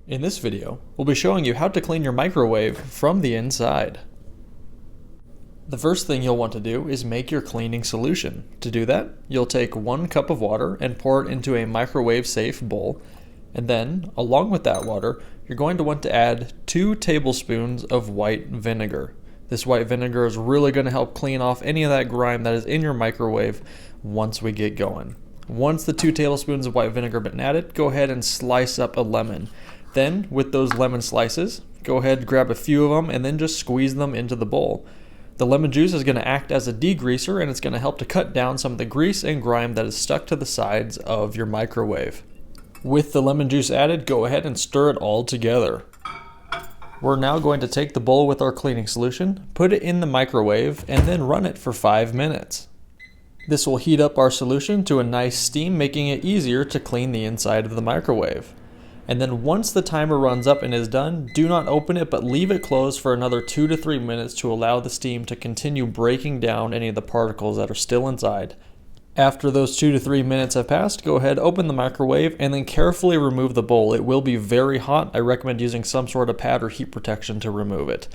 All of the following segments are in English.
In this video, we'll be showing you how to clean your microwave from the inside. The first thing you'll want to do is make your cleaning solution. To do that, you'll take 1 cup of water and pour it into a microwave-safe bowl. And then, along with that water, you're going to want to add 2 tablespoons of white vinegar. This white vinegar is really going to help clean off any of that grime that is in your microwave once we get going. Once the 2 tablespoons of white vinegar have been added, go ahead and slice up a lemon. Then, with those lemon slices, go ahead and grab a few of them and then just squeeze them into the bowl. The lemon juice is going to act as a degreaser, and it's going to help to cut down some of the grease and grime that is stuck to the sides of your microwave. With the lemon juice added, go ahead and stir it all together. We're now going to take the bowl with our cleaning solution, put it in the microwave, and then run it for 5 minutes. This will heat up our solution to a nice steam, making it easier to clean the inside of the microwave. And then once the timer runs up and is done, do not open it but leave it closed for another 2 to 3 minutes to allow the steam to continue breaking down any of the particles that are still inside. After those 2 to 3 minutes have passed, go ahead, open the microwave, and then carefully remove the bowl. It will be very hot. I recommend using some sort of pad or heat protection to remove it.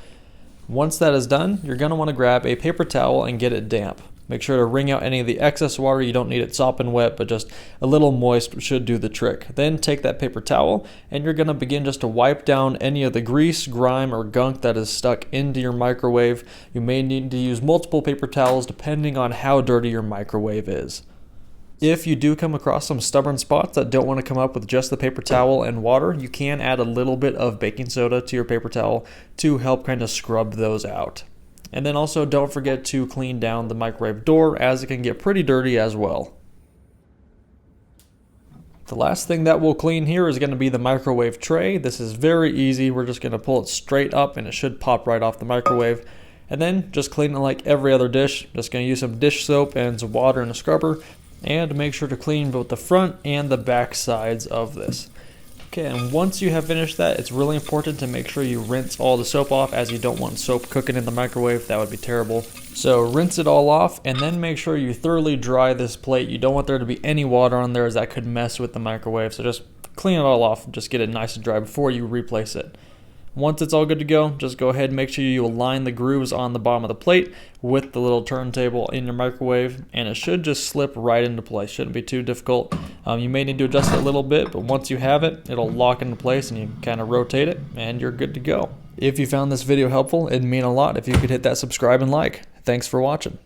Once that is done, you're going to want to grab a paper towel and get it damp. Make sure to wring out any of the excess water. You don't need it sopping wet, but just a little moist should do the trick. Then take that paper towel and you're going to begin just to wipe down any of the grease, grime, or gunk that is stuck into your microwave. You may need to use multiple paper towels depending on how dirty your microwave is. If you do come across some stubborn spots that don't want to come up with just the paper towel and water, you can add a little bit of baking soda to your paper towel to help kind of scrub those out. And then also don't forget to clean down the microwave door, as it can get pretty dirty as well. The last thing that we'll clean here is going to be the microwave tray. This is very easy. We're just going to pull it straight up and it should pop right off the microwave. And then just clean it like every other dish. Just going to use some dish soap and some water and a scrubber. And make sure to clean both the front and the back sides of this. Okay, and once you have finished that, it's really important to make sure you rinse all the soap off, as you don't want soap cooking in the microwave. That would be terrible. So rinse it all off and then make sure you thoroughly dry this plate. You don't want there to be any water on there, as that could mess with the microwave. So just clean it all off and just get it nice and dry before you replace it. Once it's all good to go, just go ahead and make sure you align the grooves on the bottom of the plate with the little turntable in your microwave, and it should just slip right into place. Shouldn't be too difficult. You may need to adjust it a little bit, but once you have it, it'll lock into place and you can kind of rotate it and you're good to go. If you found this video helpful, it'd mean a lot if you could hit that subscribe and like. Thanks for watching.